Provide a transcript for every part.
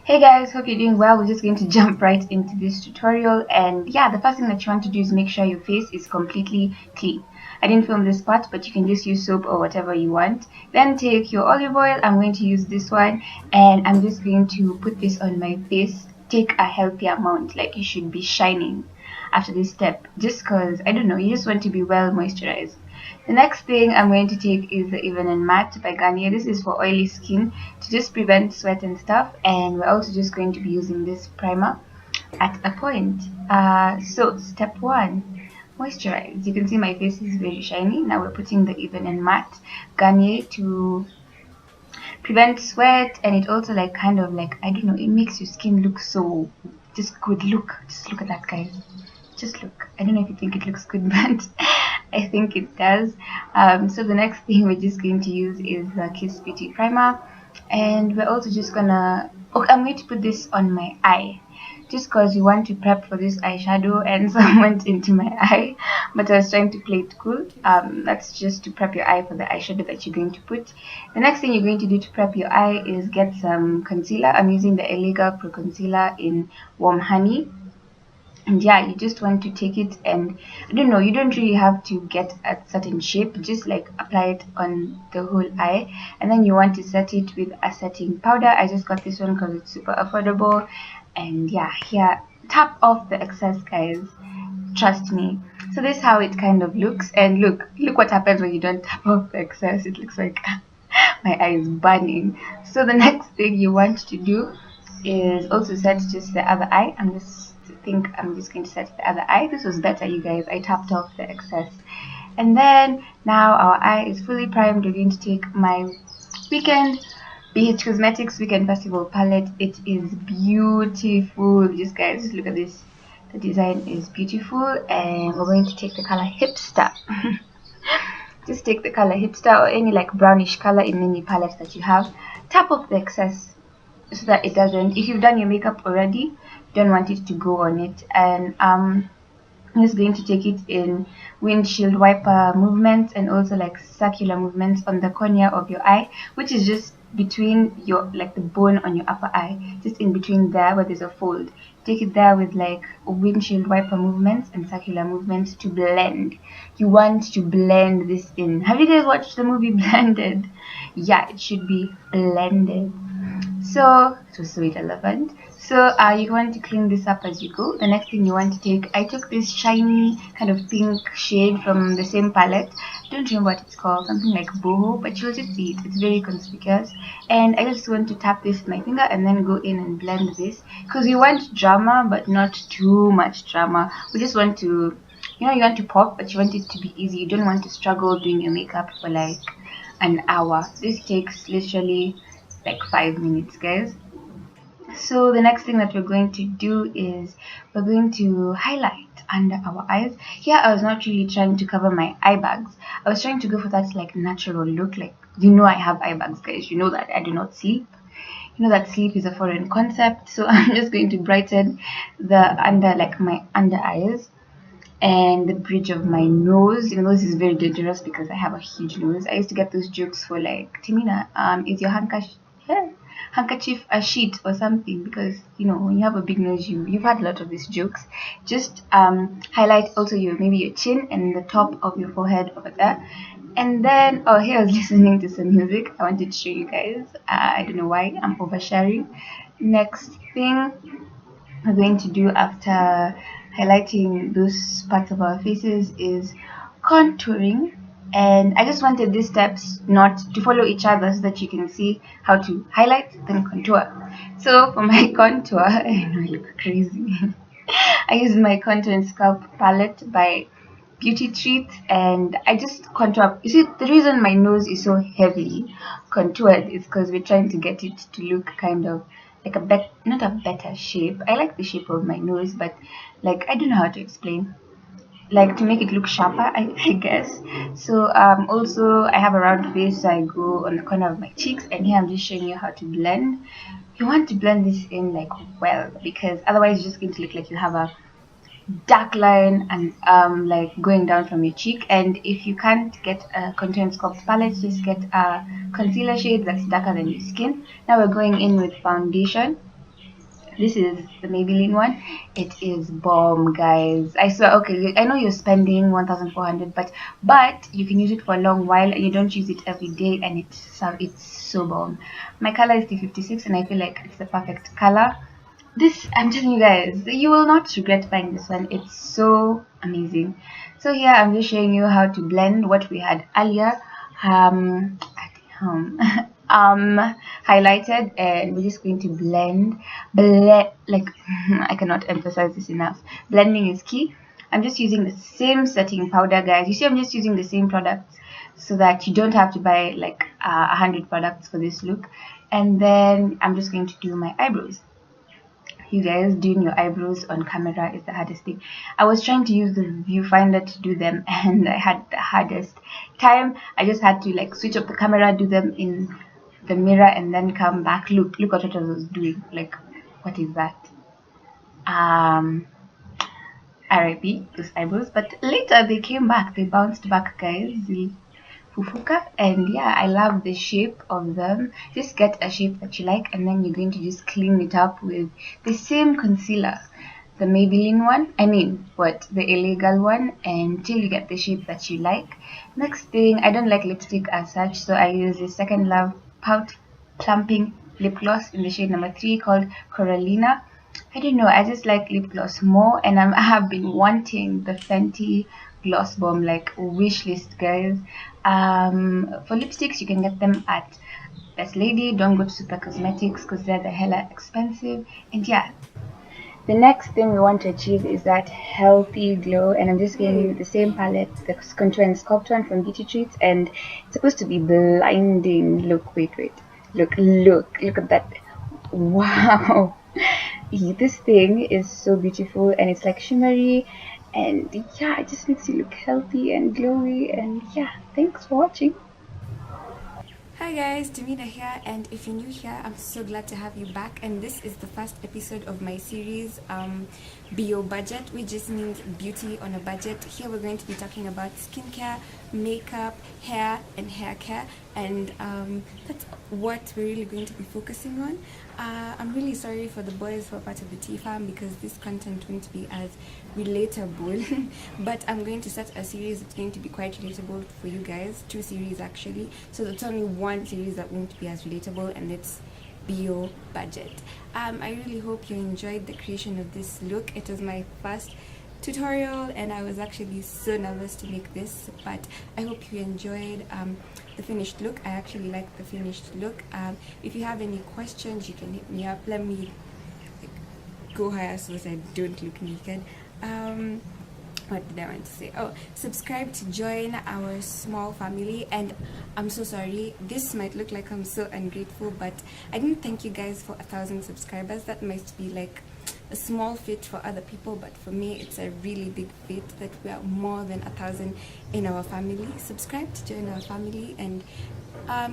Hey guys, hope you're doing well. We're just going to jump right into this tutorial, and yeah, the first thing that you want to do is make sure your face is completely clean. I didn't film this part, but you can just use soap or whatever you want. Then take your olive oil. I'm going to use this one, and I'm just going to put this on my face. Take a healthy amount, like you should be shining after this step, just because I don't know, you just want to be well moisturized. The next thing I'm going to take is the Even and Matte by Garnier. This is for oily skin to just prevent sweat and stuff, and we're also just going to be using this primer at a point. So step one, moisturize. You can see my face is very shiny. Now we're putting the Even and Matte Garnier to prevent sweat, and it also like kind of like, I don't know, it makes your skin look so just good. Just look at that, guys. Just look. I don't know if you think it looks good, but I think it does. So the next thing we're just going to use is the Kiss Beauty Primer, and we're also just gonna, I'm going to put this on my eye just because you want to prep for this eyeshadow, and some went into my eye, but I was trying to play it cool. That's just to prep your eye for the eyeshadow that you're going to put. The next thing you're going to do to prep your eye is get some concealer. I'm using the Elega Pro Concealer in Warm Honey. And yeah, you just want to take it, and I don't know, you don't really have to get a certain shape, just like apply it on the whole eye, and then you want to set it with a setting powder. I just got this one because it's super affordable. And yeah, here, tap off the excess, guys, trust me. So this is how it kind of looks, and look what happens when you don't tap off the excess. It looks like my eye is burning. So the next thing you want to do is also set just the other eye. I'm just going to set the other eye. This was better, you guys. I tapped off the excess. And then now our eye is fully primed. We're going to take my Weekend BH Cosmetics Weekend Festival palette. It is beautiful. Just guys, just look at this. The design is beautiful, and we're going to take the color Hipster. Just take the color Hipster or any like brownish color in any palette that you have. Tap off the excess so that it doesn't, if you've done your makeup already, don't want it to go on it. And I'm just going to take it in windshield wiper movements and also like circular movements on the cornea of your eye, which is just between your, like the bone on your upper eye, just in between there where there's a fold. Take it there with like windshield wiper movements and circular movements to blend. You want to blend this in. Have you guys watched the movie Blended? Yeah, it should be blended. So to sweet elephant. So you want to clean this up as you go. The next thing you want to take, I took this shiny kind of pink shade from the same palette. I don't remember what it's called, something like boho, but you'll just see it. It's very conspicuous, and I just want to tap this with my finger and then go in and blend this, because we want drama but not too much drama. We just want to, you know, you want to pop, but you want it to be easy. You don't want to struggle doing your makeup for like an hour. This takes literally like 5 minutes, guys. So the next thing that we're going to do is we're going to highlight under our eyes. Here I was not really trying to cover my eye bags. I was trying to go for that like natural look. Like, you know, I have eye bags, guys. You know that I do not sleep. You know that sleep is a foreign concept. So I'm just going to brighten the under, like my under eyes and the bridge of my nose. Even though this is very dangerous because I have a huge nose. I used to get those jokes for like, Timina, is your handkerchief a sheet or something? Because you know, when you have a big nose, you've had a lot of these jokes. Just highlight also your, maybe your chin and the top of your forehead over there. And then, oh, here I was listening to some music. I wanted to show you guys. I don't know why I'm oversharing. Next thing we're going to do after highlighting those parts of our faces is contouring. And I just wanted these steps not to follow each other so that you can see how to highlight then contour. So for my contour, I know I look crazy. I used my Contour and Sculpt palette by Beauty Treat, and I just contour. You see, the reason my nose is so heavily contoured is because we're trying to get it to look kind of like not a better shape. I like the shape of my nose, but like, I don't know how to explain, like to make it look sharper, I guess. So also I have a round face, so I go on the corner of my cheeks, and here I'm just showing you how to blend. You want to blend this in like well, because otherwise it's just going to look like you have a dark line and like going down from your cheek. And if you can't get a Contour and Sculpt palette, just get a concealer shade that's darker than your skin. Now we're going in with foundation. This is the Maybelline one. It is bomb, guys. I swear. Okay, I know you're spending 1,400, but you can use it for a long while and you don't use it every day, and it's so bomb. My color is T56 and I feel like it's the perfect color. This, I'm telling you guys, you will not regret buying this one. It's so amazing. So here I'm just showing you how to blend what we had earlier. um, highlighted, and we're just going to blend like I cannot emphasize this enough. Blending is key. I'm just using the same setting powder, guys. You see, I'm just using the same products so that you don't have to buy like 100 products for this look. And then I'm just going to do my eyebrows. You guys, doing your eyebrows on camera is the hardest thing. I was trying to use the viewfinder to do them and I had the hardest time. I just had to like switch up the camera, do them in the mirror, and then come back. Look at what I was doing. Like, what is that? RIP those eyebrows. But later they came back, they bounced back, guys. Fufuka. And yeah, I love the shape of them. Just get a shape that you like, and then you're going to just clean it up with the same concealer, the Maybelline one, the illegal one, until you get the shape that you like. Next thing, I don't like lipstick as such, so I use the Second Love Pout Plumping Lip Gloss in the shade number 3 called Coralina. I don't know, I just like lip gloss more, and I have been wanting the Fenty Gloss Bomb, like wish list, guys. For lipsticks, you can get them at Best Lady. Don't go to Super Cosmetics because they're the hella expensive. And yeah, the next thing we want to achieve is that healthy glow, and I'm just giving you the same palette, the Contour and Sculpt one from Beauty Treats, and it's supposed to be blinding. Look, wait, look at that. Wow. This thing is so beautiful, and it's like shimmery, and yeah, it just makes you look healthy and glowy. And yeah, thanks for watching. Hi guys, Demina here, and if you're new here, I'm so glad to have you back. And this is the first episode of my series, B.O Budget, which just means beauty on a budget. Here we're going to be talking about skincare, makeup, hair, and hair care, and that's what we're really going to be focusing on. I'm really sorry for the boys who are part of the TFAM because this content won't be as relatable but I'm going to start a series that's going to be quite relatable for you guys, 2 series actually, so there's only 1 series that won't be as relatable, and it's B.O Budget. I really hope you enjoyed the creation of this look. It was my first tutorial and I was actually so nervous to make this, but I hope you enjoyed the finished look. I actually like the finished look. If you have any questions, you can hit me up. Let me go higher so that I don't look naked. What did I want to say? Oh, subscribe to join our small family. And I'm so sorry, this might look like I'm so ungrateful, but I didn't thank you guys for 1,000 subscribers. That might be like a small feat for other people, but for me it's a really big feat that we are more than 1,000 in our family. Subscribe to join our family, and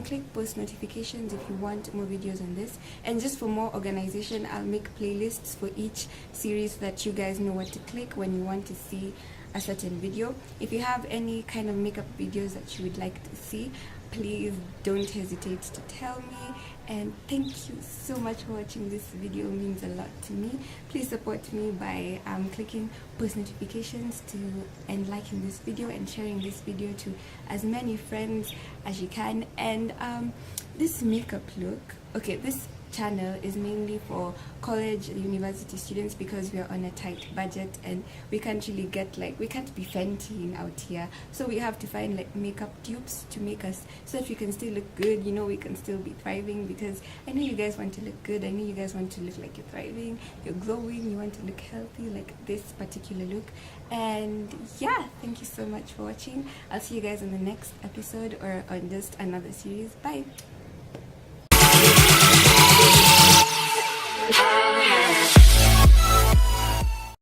click post notifications if you want more videos on this. And just for more organization, I'll make playlists for each series so that you guys know what to click when you want to see a certain video. If you have any kind of makeup videos that you would like to see, please don't hesitate to tell me. And thank you so much for watching this video. It means a lot to me. Please support me by clicking post notifications and liking this video and sharing this video to as many friends as you can. And this makeup look, okay, this channel is mainly for college and university students because we are on a tight budget and we can't really get, like, we can't be Fentying out here, so we have to find like makeup dupes to make us, so if you can still look good, you know, we can still be thriving, because I know you guys want to look good, I know you guys want to look like you're thriving, you're glowing, you want to look healthy like this particular look. And yeah, thank you so much for watching. I'll see you guys in the next episode or on just another series. Bye.